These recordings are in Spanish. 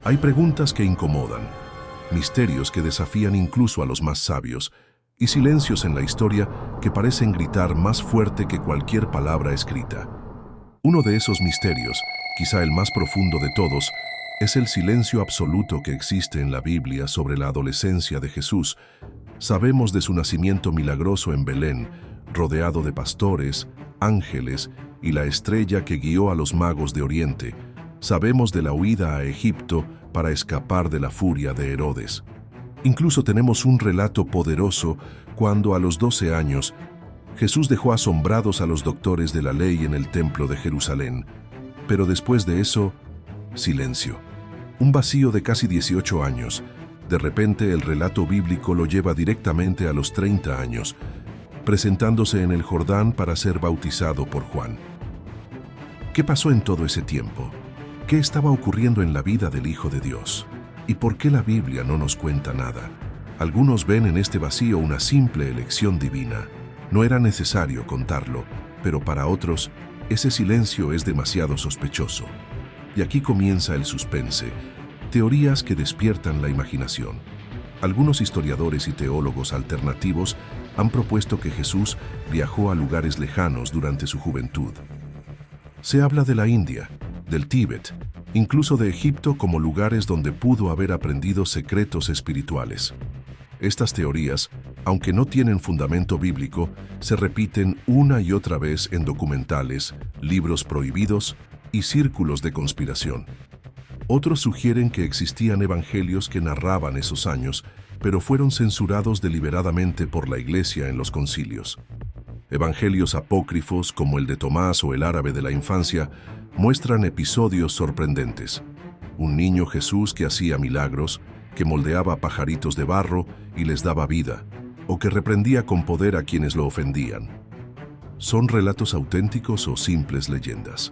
Hay preguntas que incomodan, misterios que desafían incluso a los más sabios, y silencios en la historia que parecen gritar más fuerte que cualquier palabra escrita. Uno de esos misterios, quizá el más profundo de todos, es el silencio absoluto que existe en la Biblia sobre la adolescencia de Jesús. Sabemos de su nacimiento milagroso en Belén, rodeado de pastores, ángeles y la estrella que guió a los magos de Oriente. Sabemos de la huida a Egipto para escapar de la furia de Herodes. Incluso tenemos un relato poderoso cuando a los 12 años Jesús dejó asombrados a los doctores de la ley en el templo de Jerusalén. Pero después de eso, silencio. Un vacío de casi 18 años. De repente el relato bíblico lo lleva directamente a los 30 años, presentándose en el Jordán para ser bautizado por Juan. ¿Qué pasó en todo ese tiempo? ¿Qué estaba ocurriendo en la vida del Hijo de Dios? ¿Y por qué la Biblia no nos cuenta nada? Algunos ven en este vacío una simple elección divina. No era necesario contarlo, pero para otros, ese silencio es demasiado sospechoso. Y aquí comienza el suspense, teorías que despiertan la imaginación. Algunos historiadores y teólogos alternativos han propuesto que Jesús viajó a lugares lejanos durante su juventud. Se habla de la India, del Tíbet, incluso de Egipto como lugares donde pudo haber aprendido secretos espirituales. Estas teorías, aunque no tienen fundamento bíblico, se repiten una y otra vez en documentales, libros prohibidos y círculos de conspiración. Otros sugieren que existían evangelios que narraban esos años, pero fueron censurados deliberadamente por la Iglesia en los concilios. Evangelios apócrifos, como el de Tomás o el árabe de la infancia, muestran episodios sorprendentes. Un niño Jesús que hacía milagros, que moldeaba pajaritos de barro y les daba vida, o que reprendía con poder a quienes lo ofendían. ¿Son relatos auténticos o simples leyendas?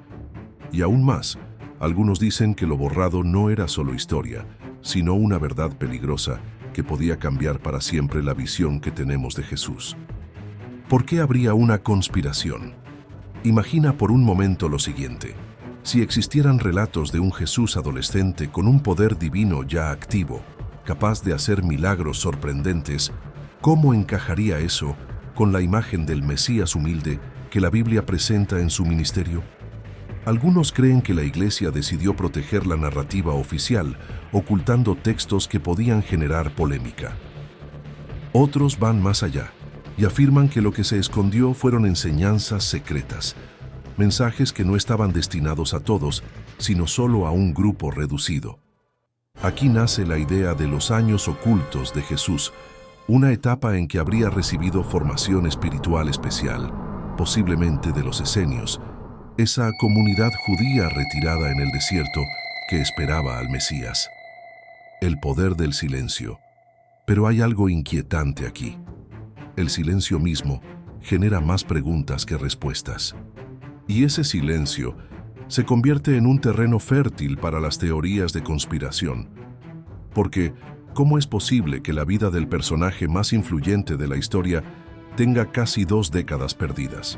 Y aún más, algunos dicen que lo borrado no era solo historia, sino una verdad peligrosa que podía cambiar para siempre la visión que tenemos de Jesús. ¿Por qué habría una conspiración? Imagina por un momento lo siguiente. Si existieran relatos de un Jesús adolescente con un poder divino ya activo, capaz de hacer milagros sorprendentes, ¿cómo encajaría eso con la imagen del Mesías humilde que la Biblia presenta en su ministerio? Algunos creen que la Iglesia decidió proteger la narrativa oficial, ocultando textos que podían generar polémica. Otros van más allá y afirman que lo que se escondió fueron enseñanzas secretas, mensajes que no estaban destinados a todos, sino solo a un grupo reducido. Aquí nace la idea de los años ocultos de Jesús, una etapa en que habría recibido formación espiritual especial, posiblemente de los esenios, esa comunidad judía retirada en el desierto que esperaba al Mesías. El poder del silencio. Pero hay algo inquietante aquí. El silencio mismo genera más preguntas que respuestas. Y ese silencio se convierte en un terreno fértil para las teorías de conspiración. Porque, ¿cómo es posible que la vida del personaje más influyente de la historia tenga casi 2 décadas perdidas?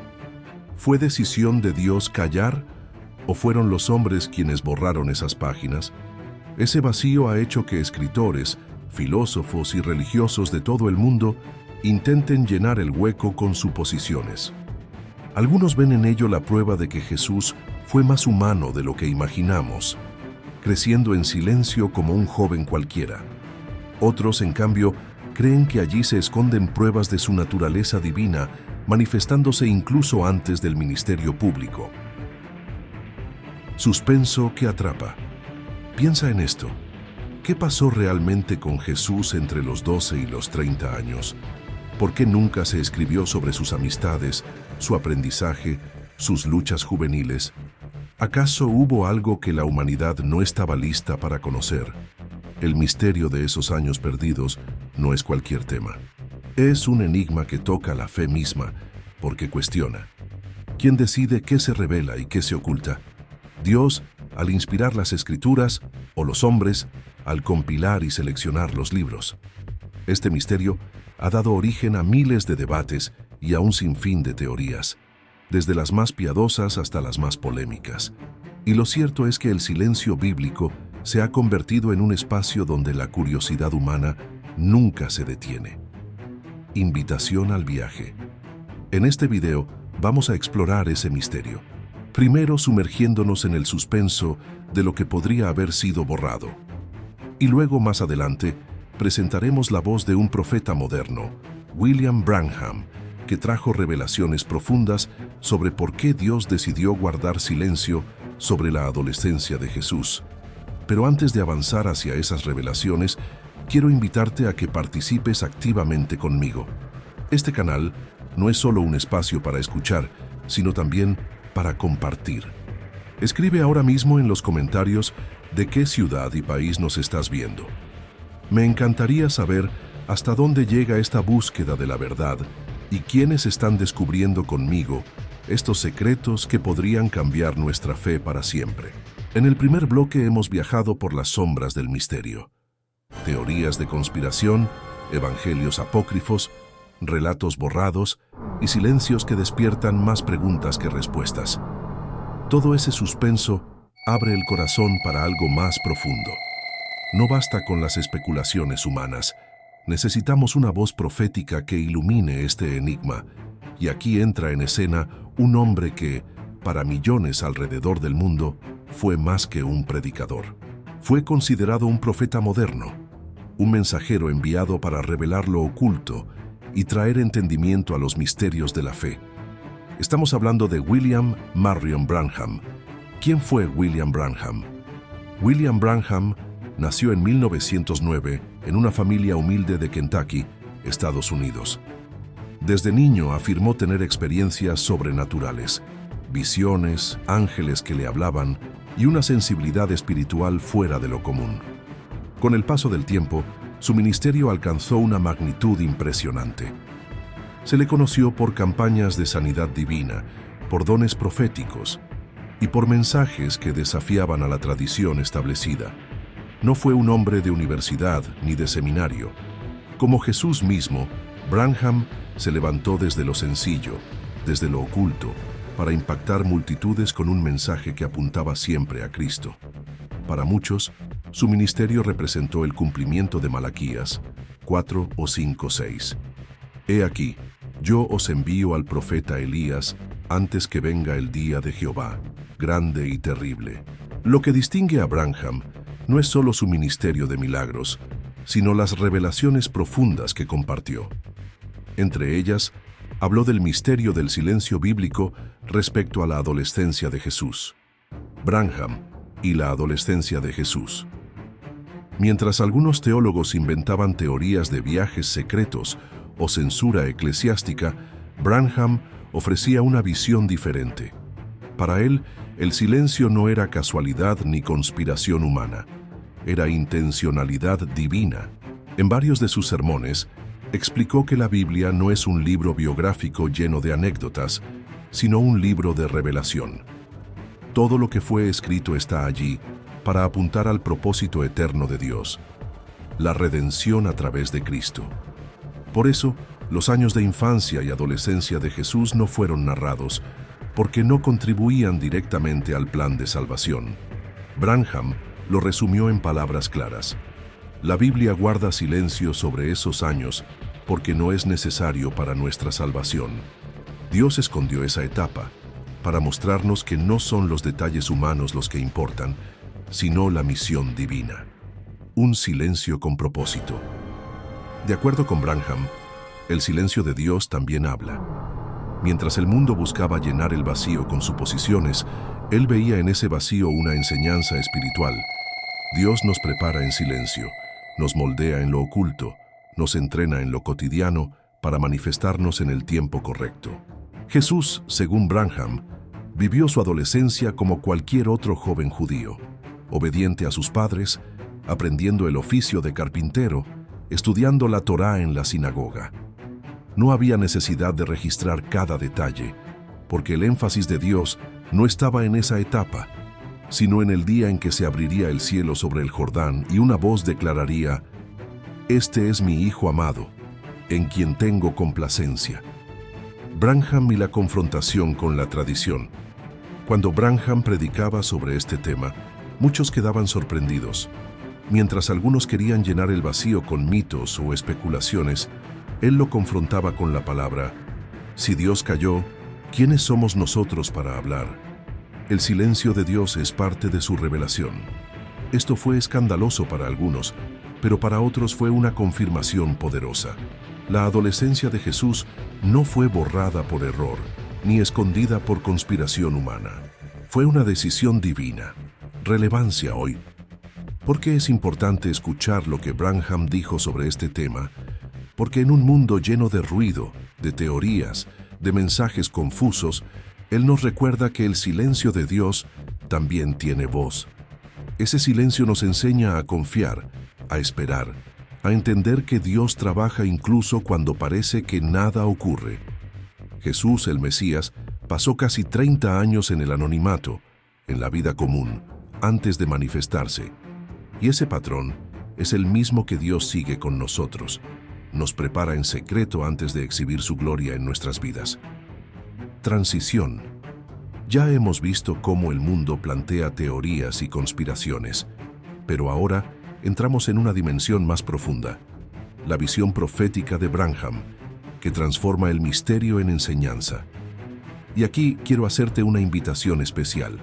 ¿Fue decisión de Dios callar o fueron los hombres quienes borraron esas páginas? Ese vacío ha hecho que escritores, filósofos y religiosos de todo el mundo intenten llenar el hueco con suposiciones. Algunos ven en ello la prueba de que Jesús fue más humano de lo que imaginamos, creciendo en silencio como un joven cualquiera. Otros, en cambio, creen que allí se esconden pruebas de su naturaleza divina, manifestándose incluso antes del ministerio público. Suspenso que atrapa. Piensa en esto. ¿Qué pasó realmente con Jesús entre los 12 y los 30 años? ¿Por qué nunca se escribió sobre sus amistades, su aprendizaje, sus luchas juveniles? ¿Acaso hubo algo que la humanidad no estaba lista para conocer? El misterio de esos años perdidos no es cualquier tema. Es un enigma que toca la fe misma, porque cuestiona. ¿Quién decide qué se revela y qué se oculta? ¿Dios, al inspirar las Escrituras, o los hombres, al compilar y seleccionar los libros? Este misterio ha dado origen a miles de debates y a un sinfín de teorías, desde las más piadosas hasta las más polémicas. Y lo cierto es que el silencio bíblico se ha convertido en un espacio donde la curiosidad humana nunca se detiene. Invitación al viaje. En este video vamos a explorar ese misterio, primero sumergiéndonos en el suspenso de lo que podría haber sido borrado. Y luego, más adelante, presentaremos la voz de un profeta moderno, William Branham, que trajo revelaciones profundas sobre por qué Dios decidió guardar silencio sobre la adolescencia de Jesús. Pero antes de avanzar hacia esas revelaciones, quiero invitarte a que participes activamente conmigo. Este canal no es solo un espacio para escuchar, sino también para compartir. Escribe ahora mismo en los comentarios de qué ciudad y país nos estás viendo. Me encantaría saber hasta dónde llega esta búsqueda de la verdad y quiénes están descubriendo conmigo estos secretos que podrían cambiar nuestra fe para siempre. En el primer bloque hemos viajado por las sombras del misterio. Teorías de conspiración, evangelios apócrifos, relatos borrados y silencios que despiertan más preguntas que respuestas. Todo ese suspenso abre el corazón para algo más profundo. No basta con las especulaciones humanas. Necesitamos una voz profética que ilumine este enigma. Y aquí entra en escena un hombre que, para millones alrededor del mundo, fue más que un predicador. Fue considerado un profeta moderno, un mensajero enviado para revelar lo oculto y traer entendimiento a los misterios de la fe. Estamos hablando de William Marion Branham. ¿Quién fue William Branham? William Branham nació en 1909 en una familia humilde de Kentucky, Estados Unidos. Desde niño afirmó tener experiencias sobrenaturales, visiones, ángeles que le hablaban y una sensibilidad espiritual fuera de lo común. Con el paso del tiempo, su ministerio alcanzó una magnitud impresionante. Se le conoció por campañas de sanidad divina, por dones proféticos y por mensajes que desafiaban a la tradición establecida. No fue un hombre de universidad ni de seminario. Como Jesús mismo, Branham se levantó desde lo sencillo, desde lo oculto, para impactar multitudes con un mensaje que apuntaba siempre a Cristo. Para muchos, su ministerio representó el cumplimiento de Malaquías 4 o 5:6. He aquí, yo os envío al profeta Elías antes que venga el día de Jehová, grande y terrible. Lo que distingue a Branham no es solo su ministerio de milagros, sino las revelaciones profundas que compartió. Entre ellas, habló del misterio del silencio bíblico respecto a la adolescencia de Jesús. Branham y la adolescencia de Jesús. Mientras algunos teólogos inventaban teorías de viajes secretos o censura eclesiástica, Branham ofrecía una visión diferente. Para él, el silencio no era casualidad ni conspiración humana, era intencionalidad divina. En varios de sus sermones, explicó que la Biblia no es un libro biográfico lleno de anécdotas, sino un libro de revelación. Todo lo que fue escrito está allí para apuntar al propósito eterno de Dios, la redención a través de Cristo. Por eso, los años de infancia y adolescencia de Jesús no fueron narrados, porque no contribuían directamente al plan de salvación. Branham lo resumió en palabras claras. La Biblia guarda silencio sobre esos años porque no es necesario para nuestra salvación. Dios escondió esa etapa para mostrarnos que no son los detalles humanos los que importan, sino la misión divina. Un silencio con propósito. De acuerdo con Branham, el silencio de Dios también habla. Mientras el mundo buscaba llenar el vacío con suposiciones, él veía en ese vacío una enseñanza espiritual. Dios nos prepara en silencio, nos moldea en lo oculto, nos entrena en lo cotidiano para manifestarnos en el tiempo correcto. Jesús, según Branham, vivió su adolescencia como cualquier otro joven judío, obediente a sus padres, aprendiendo el oficio de carpintero, estudiando la Torá en la sinagoga. No había necesidad de registrar cada detalle, porque el énfasis de Dios no estaba en esa etapa, sino en el día en que se abriría el cielo sobre el Jordán y una voz declararía: «Este es mi Hijo amado, en quien tengo complacencia». Branham y la confrontación con la tradición. Cuando Branham predicaba sobre este tema, Muchos quedaban sorprendidos. Mientras algunos querían llenar el vacío con mitos o especulaciones, él lo confrontaba con la palabra: si Dios calló, ¿quiénes somos nosotros para hablar? El silencio de Dios es parte de su revelación. Esto fue escandaloso para algunos, pero para otros fue una confirmación poderosa. La adolescencia de Jesús no fue borrada por error, ni escondida por conspiración humana. Fue una decisión divina. Relevancia hoy. ¿Por qué es importante escuchar lo que Branham dijo sobre este tema? Porque en un mundo lleno de ruido, de teorías, de mensajes confusos, él nos recuerda que el silencio de Dios también tiene voz. Ese silencio nos enseña a confiar, a esperar, a entender que Dios trabaja incluso cuando parece que nada ocurre. Jesús, el Mesías, pasó casi 30 años en el anonimato, en la vida común, antes de manifestarse. Y ese patrón es el mismo que Dios sigue con nosotros. Nos prepara en secreto antes de exhibir su gloria en nuestras vidas. Transición. Ya hemos visto cómo el mundo plantea teorías y conspiraciones, pero ahora entramos en una dimensión más profunda, la visión profética de Branham, que transforma el misterio en enseñanza. Y aquí quiero hacerte una invitación especial.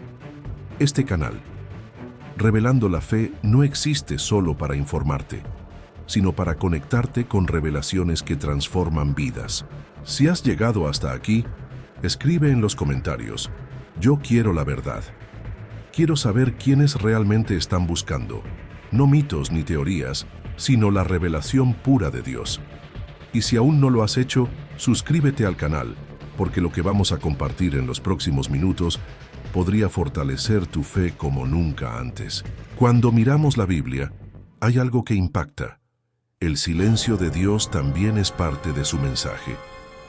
Este canal, Revelando la Fe, no existe solo para informarte, sino para conectarte con revelaciones que transforman vidas. Si has llegado hasta aquí, escribe en los comentarios: yo quiero la verdad. Quiero saber quiénes realmente están buscando, no mitos ni teorías, sino la revelación pura de Dios. Y si aún no lo has hecho, suscríbete al canal, porque lo que vamos a compartir en los próximos minutos podría fortalecer tu fe como nunca antes. Cuando miramos la Biblia, hay algo que impacta. El silencio de Dios también es parte de su mensaje.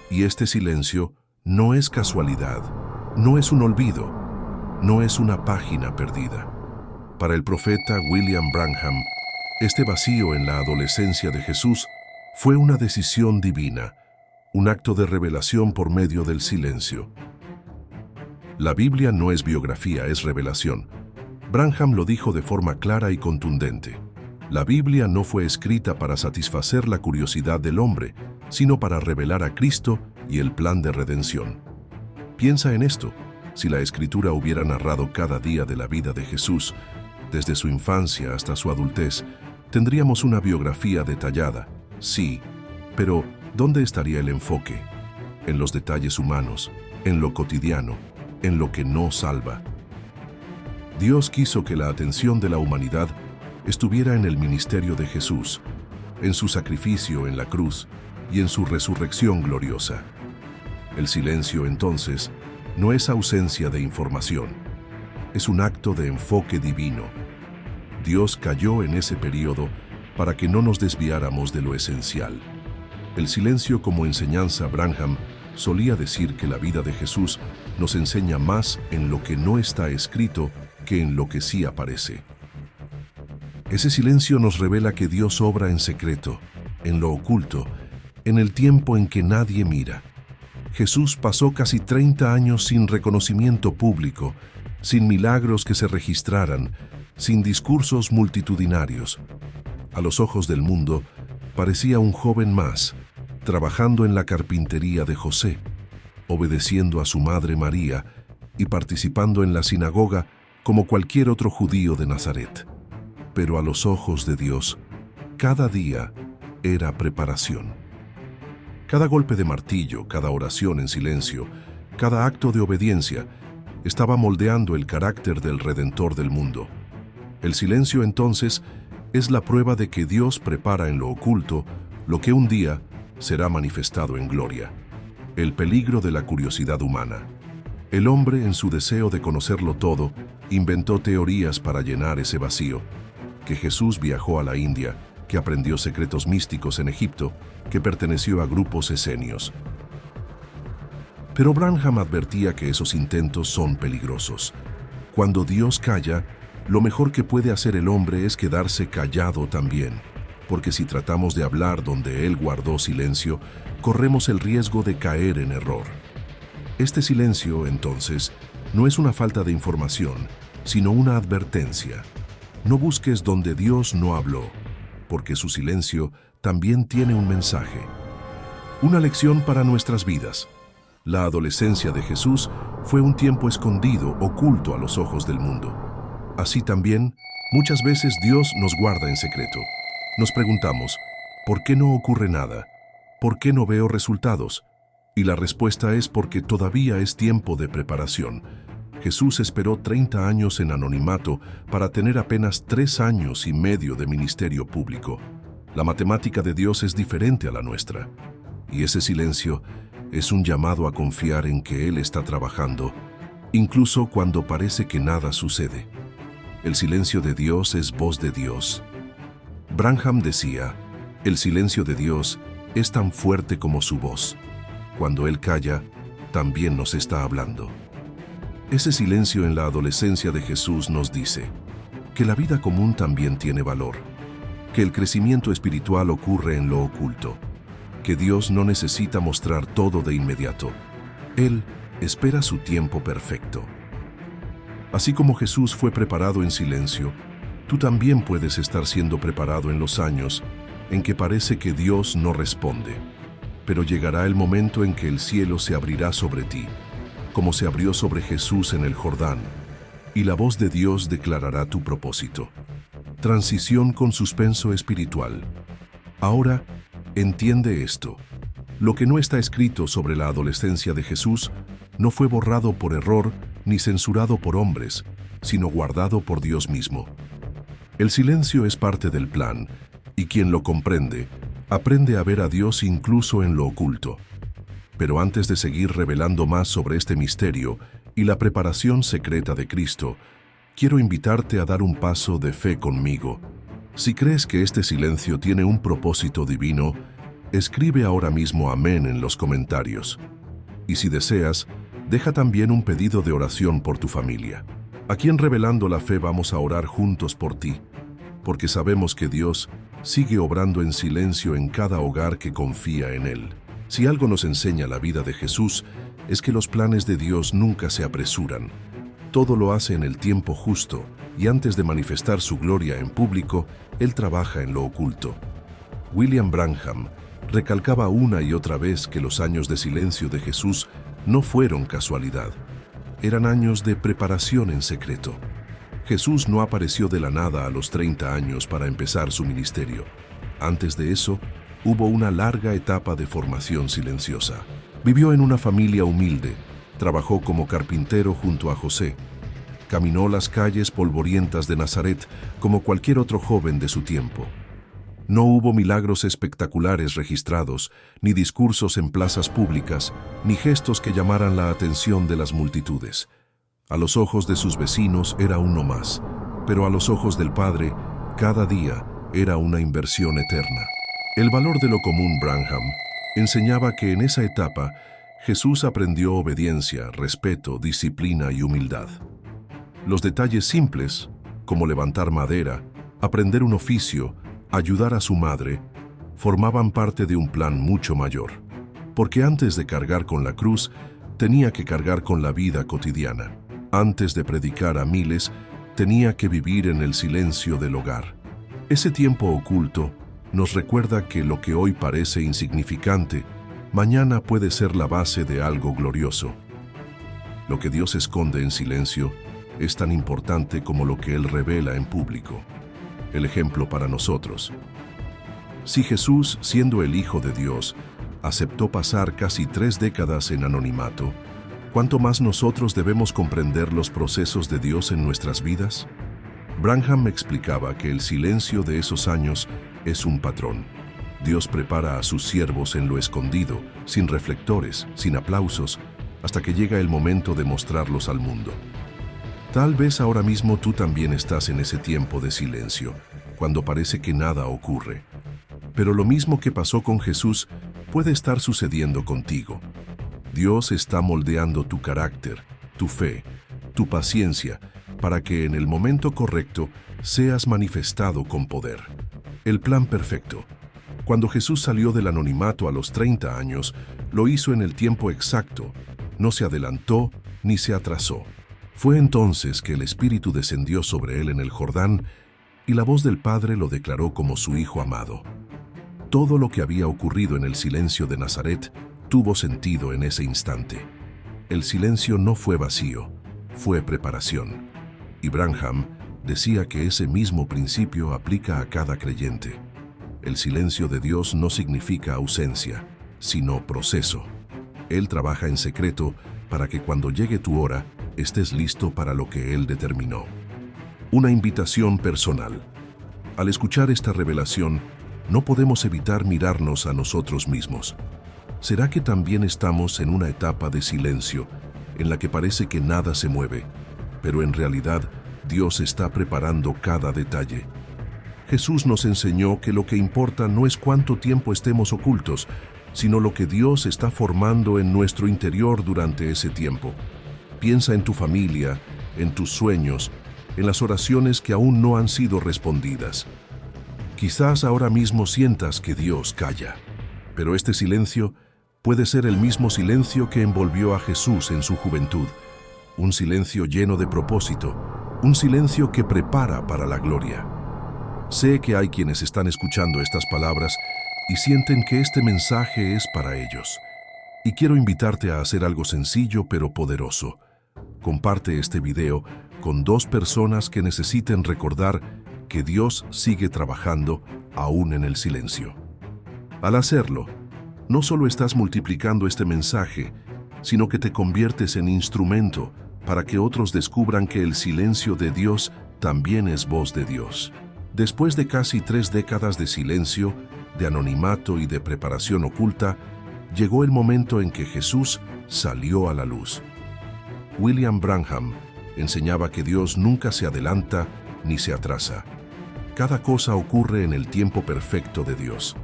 Y este silencio no es casualidad, no es un olvido, no es una página perdida. Para el profeta William Branham, este vacío en la adolescencia de Jesús fue una decisión divina, un acto de revelación por medio del silencio. La Biblia no es biografía, es revelación. Branham lo dijo de forma clara y contundente. La Biblia no fue escrita para satisfacer la curiosidad del hombre, sino para revelar a Cristo y el plan de redención. Piensa en esto: si la Escritura hubiera narrado cada día de la vida de Jesús, desde su infancia hasta su adultez, tendríamos una biografía detallada, sí, pero ¿dónde estaría el enfoque? En los detalles humanos, en lo cotidiano, en lo que no salva. Dios quiso que la atención de la humanidad estuviera en el ministerio de Jesús, en su sacrificio en la cruz y en su resurrección gloriosa. El silencio, entonces, no es ausencia de información, es un acto de enfoque divino. Dios calló en ese periodo para que no nos desviáramos de lo esencial. El silencio como enseñanza. Branham solía decir que la vida de Jesús nos enseña más en lo que no está escrito que en lo que sí aparece. Ese silencio nos revela que Dios obra en secreto, en lo oculto, en el tiempo en que nadie mira. Jesús pasó casi 30 años sin reconocimiento público, sin milagros que se registraran, sin discursos multitudinarios. A los ojos del mundo, parecía un joven más, trabajando en la carpintería de José, obedeciendo a su madre María y participando en la sinagoga como cualquier otro judío de Nazaret. Pero a los ojos de Dios, cada día era preparación. Cada golpe de martillo, cada oración en silencio, cada acto de obediencia, estaba moldeando el carácter del Redentor del mundo. El silencio, entonces, es la prueba de que Dios prepara en lo oculto lo que un día será manifestado en gloria. El peligro de la curiosidad humana. El hombre, en su deseo de conocerlo todo, inventó teorías para llenar ese vacío. Que Jesús viajó a la India, que aprendió secretos místicos en Egipto, que perteneció a grupos esenios. Pero Branham advertía que esos intentos son peligrosos. Cuando Dios calla, lo mejor que puede hacer el hombre es quedarse callado también, porque si tratamos de hablar donde Él guardó silencio, corremos el riesgo de caer en error. Este silencio, entonces, no es una falta de información, sino una advertencia. No busques donde Dios no habló, porque su silencio también tiene un mensaje. Una lección para nuestras vidas. La adolescencia de Jesús fue un tiempo escondido, oculto a los ojos del mundo. Así también, muchas veces Dios nos guarda en secreto. Nos preguntamos, ¿por qué no ocurre nada? ¿Por qué no veo resultados? Y la respuesta es porque todavía es tiempo de preparación. Jesús esperó 30 años en anonimato para tener apenas 3 años y medio de ministerio público. La matemática de Dios es diferente a la nuestra. Y ese silencio es un llamado a confiar en que Él está trabajando, incluso cuando parece que nada sucede. El silencio de Dios es voz de Dios. Branham decía, el silencio de Dios es tan fuerte como su voz. Cuando Él calla, también nos está hablando. Ese silencio en la adolescencia de Jesús nos dice que la vida común también tiene valor, que el crecimiento espiritual ocurre en lo oculto, que Dios no necesita mostrar todo de inmediato. Él espera su tiempo perfecto. Así como Jesús fue preparado en silencio, tú también puedes estar siendo preparado en los años en que parece que Dios no responde. Pero llegará el momento en que el cielo se abrirá sobre ti, como se abrió sobre Jesús en el Jordán, y la voz de Dios declarará tu propósito. Transición con suspenso espiritual. Ahora, entiende esto. Lo que no está escrito sobre la adolescencia de Jesús no fue borrado por error ni censurado por hombres, sino guardado por Dios mismo. El silencio es parte del plan, y quien lo comprende, aprende a ver a Dios incluso en lo oculto. Pero antes de seguir revelando más sobre este misterio y la preparación secreta de Cristo, quiero invitarte a dar un paso de fe conmigo. Si crees que este silencio tiene un propósito divino, escribe ahora mismo amén en los comentarios. Y si deseas, deja también un pedido de oración por tu familia. Aquí en Revelando la Fe vamos a orar juntos por ti, porque sabemos que Dios sigue obrando en silencio en cada hogar que confía en Él. Si algo nos enseña la vida de Jesús, es que los planes de Dios nunca se apresuran. Todo lo hace en el tiempo justo, y antes de manifestar su gloria en público, Él trabaja en lo oculto. William Branham recalcaba una y otra vez que los años de silencio de Jesús no fueron casualidad. Eran años de preparación en secreto. Jesús no apareció de la nada a los 30 años para empezar su ministerio. Antes de eso, hubo una larga etapa de formación silenciosa. Vivió en una familia humilde, trabajó como carpintero junto a José, caminó las calles polvorientas de Nazaret como cualquier otro joven de su tiempo. No hubo milagros espectaculares registrados, ni discursos en plazas públicas, ni gestos que llamaran la atención de las multitudes. A los ojos de sus vecinos era uno más, pero a los ojos del Padre, cada día era una inversión eterna. El valor de lo común Branham enseñaba que en esa etapa Jesús aprendió obediencia, respeto, disciplina y humildad. Los detalles simples, como levantar madera, aprender un oficio, ayudar a su madre, formaban parte de un plan mucho mayor, porque antes de cargar con la cruz, tenía que cargar con la vida cotidiana. Antes de predicar a miles, tenía que vivir en el silencio del hogar. Ese tiempo oculto nos recuerda que lo que hoy parece insignificante, mañana puede ser la base de algo glorioso. Lo que Dios esconde en silencio es tan importante como lo que Él revela en público. El ejemplo para nosotros. Si Jesús, siendo el Hijo de Dios, aceptó pasar casi 3 décadas en anonimato, ¿cuánto más nosotros debemos comprender los procesos de Dios en nuestras vidas? Branham explicaba que el silencio de esos años es un patrón. Dios prepara a sus siervos en lo escondido, sin reflectores, sin aplausos, hasta que llega el momento de mostrarlos al mundo. Tal vez ahora mismo tú también estás en ese tiempo de silencio, cuando parece que nada ocurre. Pero lo mismo que pasó con Jesús puede estar sucediendo contigo. Dios está moldeando tu carácter, tu fe, tu paciencia, para que en el momento correcto seas manifestado con poder. El plan perfecto. Cuando Jesús salió del anonimato a los 30 años, lo hizo en el tiempo exacto. No se adelantó ni se atrasó. Fue entonces que el Espíritu descendió sobre él en el Jordán y la voz del Padre lo declaró como su Hijo amado. Todo lo que había ocurrido en el silencio de Nazaret tuvo sentido en ese instante. El silencio no fue vacío, fue preparación. Y Branham decía que ese mismo principio aplica a cada creyente. El silencio de Dios no significa ausencia, sino proceso. Él trabaja en secreto para que cuando llegue tu hora, estés listo para lo que Él determinó. Una invitación personal. Al escuchar esta revelación, no podemos evitar mirarnos a nosotros mismos. ¿Será que también estamos en una etapa de silencio, en la que parece que nada se mueve, pero en realidad Dios está preparando cada detalle? Jesús nos enseñó que lo que importa no es cuánto tiempo estemos ocultos, sino lo que Dios está formando en nuestro interior durante ese tiempo. Piensa en tu familia, en tus sueños, en las oraciones que aún no han sido respondidas. Quizás ahora mismo sientas que Dios calla, pero este silencio puede ser el mismo silencio que envolvió a Jesús en su juventud, un silencio lleno de propósito, un silencio que prepara para la gloria. Sé que hay quienes están escuchando estas palabras y sienten que este mensaje es para ellos. Y quiero invitarte a hacer algo sencillo pero poderoso. Comparte este video con 2 personas que necesiten recordar que Dios sigue trabajando aún en el silencio. Al hacerlo, no solo estás multiplicando este mensaje, sino que te conviertes en instrumento para que otros descubran que el silencio de Dios también es voz de Dios. Después de casi 3 décadas de silencio, de anonimato y de preparación oculta, llegó el momento en que Jesús salió a la luz. William Branham enseñaba que Dios nunca se adelanta ni se atrasa. Cada cosa ocurre en el tiempo perfecto de Dios.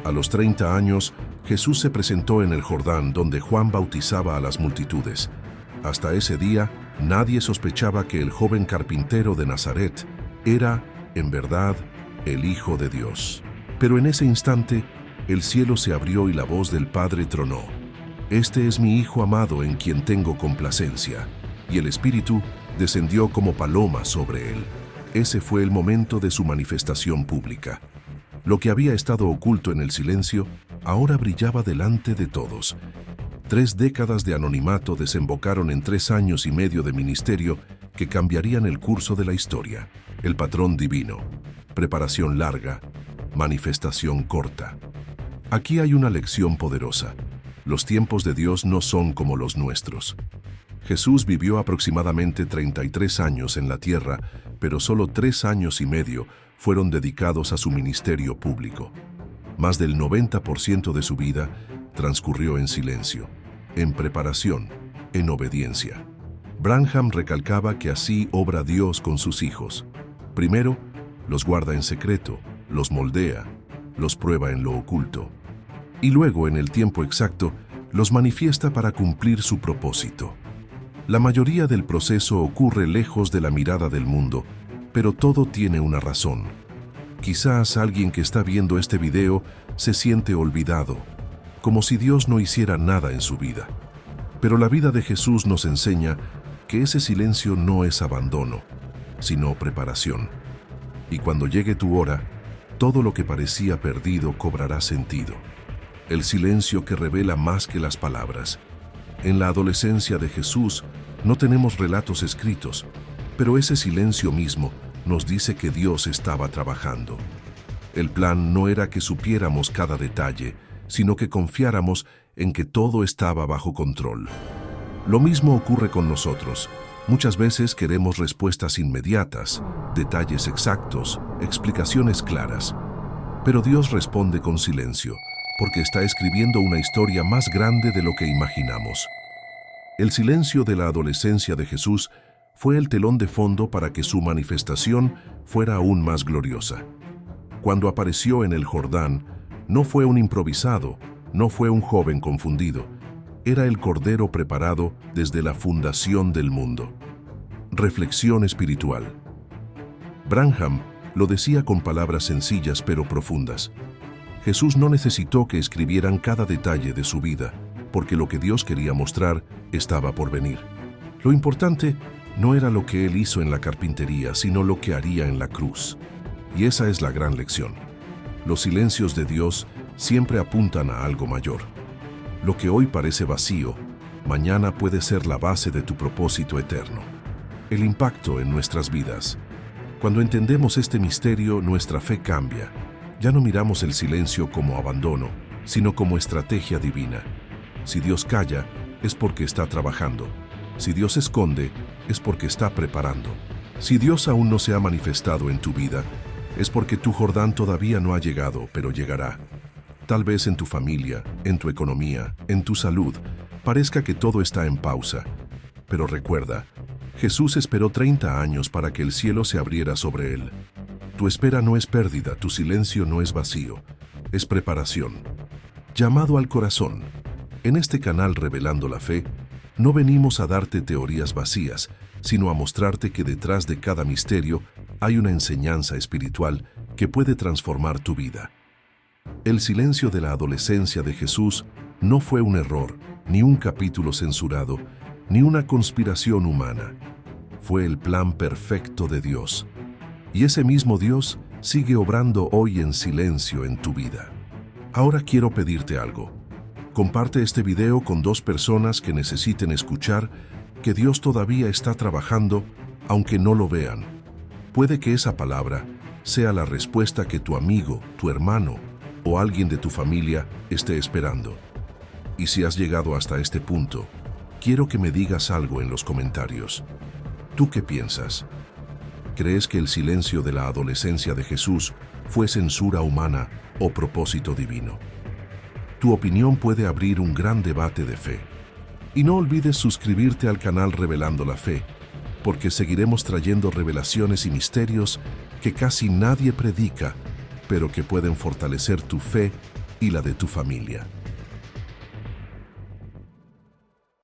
A los 30 años, Jesús se presentó en el Jordán, donde Juan bautizaba a las multitudes. Hasta ese día, nadie sospechaba que el joven carpintero de Nazaret era, en verdad, el Hijo de Dios. Pero en ese instante, el cielo se abrió y la voz del Padre tronó. Este es mi Hijo amado en quien tengo complacencia. Y el Espíritu descendió como paloma sobre él. Ese fue el momento de su manifestación pública. Lo que había estado oculto en el silencio, ahora brillaba delante de todos. 3 décadas de anonimato desembocaron en 3 años y medio de ministerio que cambiarían el curso de la historia. El patrón divino. Preparación larga, manifestación corta. Aquí hay una lección poderosa. Los tiempos de Dios no son como los nuestros. Jesús vivió aproximadamente 33 años en la tierra, pero solo 3 años y medio fueron dedicados a su ministerio público. Más del 90% de su vida transcurrió en silencio, en preparación, en obediencia. Branham recalcaba que así obra Dios con sus hijos. Primero, los guarda en secreto, los moldea, los prueba en lo oculto. Y luego, en el tiempo exacto, los manifiesta para cumplir su propósito. La mayoría del proceso ocurre lejos de la mirada del mundo, pero todo tiene una razón. Quizás alguien que está viendo este video se siente olvidado, como si Dios no hiciera nada en su vida. Pero la vida de Jesús nos enseña que ese silencio no es abandono, sino preparación. Y cuando llegue tu hora, todo lo que parecía perdido cobrará sentido. El silencio que revela más que las palabras. En la adolescencia de Jesús no tenemos relatos escritos, pero ese silencio mismo nos dice que Dios estaba trabajando. El plan no era que supiéramos cada detalle, sino que confiáramos en que todo estaba bajo control. Lo mismo ocurre con nosotros. Muchas veces queremos respuestas inmediatas, detalles exactos, explicaciones claras. Pero Dios responde con silencio, porque está escribiendo una historia más grande de lo que imaginamos. El silencio de la adolescencia de Jesús fue el telón de fondo para que su manifestación fuera aún más gloriosa. Cuando apareció en el Jordán, no fue un improvisado, no fue un joven confundido, era el Cordero preparado desde la fundación del mundo. Reflexión espiritual. Branham lo decía con palabras sencillas pero profundas. Jesús no necesitó que escribieran cada detalle de su vida, porque lo que Dios quería mostrar estaba por venir. Lo importante no era lo que Él hizo en la carpintería, sino lo que haría en la cruz. Y esa es la gran lección. Los silencios de Dios siempre apuntan a algo mayor. Lo que hoy parece vacío, mañana puede ser la base de tu propósito eterno. El impacto en nuestras vidas. Cuando entendemos este misterio, nuestra fe cambia. Ya no miramos el silencio como abandono, sino como estrategia divina. Si Dios calla, es porque está trabajando. Si Dios esconde, es porque está preparando. Si Dios aún no se ha manifestado en tu vida, es porque tu Jordán todavía no ha llegado, pero llegará. Tal vez en tu familia, en tu economía, en tu salud, parezca que todo está en pausa. Pero recuerda, Jesús esperó 30 años para que el cielo se abriera sobre él. Tu espera no es pérdida, tu silencio no es vacío, es preparación. Llamado al corazón. En este canal Revelando la Fe, no venimos a darte teorías vacías, sino a mostrarte que detrás de cada misterio hay una enseñanza espiritual que puede transformar tu vida. El silencio de la adolescencia de Jesús no fue un error, ni un capítulo censurado, ni una conspiración humana. Fue el plan perfecto de Dios. Y ese mismo Dios sigue obrando hoy en silencio en tu vida. Ahora quiero pedirte algo. Comparte este video con 2 personas que necesiten escuchar que Dios todavía está trabajando, aunque no lo vean. Puede que esa palabra sea la respuesta que tu amigo, tu hermano o alguien de tu familia esté esperando. Y si has llegado hasta este punto, quiero que me digas algo en los comentarios. ¿Tú qué piensas? ¿Crees que el silencio de la adolescencia de Jesús fue censura humana o propósito divino? Tu opinión puede abrir un gran debate de fe. Y no olvides suscribirte al canal Revelando la Fe, porque seguiremos trayendo revelaciones y misterios que casi nadie predica, pero que pueden fortalecer tu fe y la de tu familia.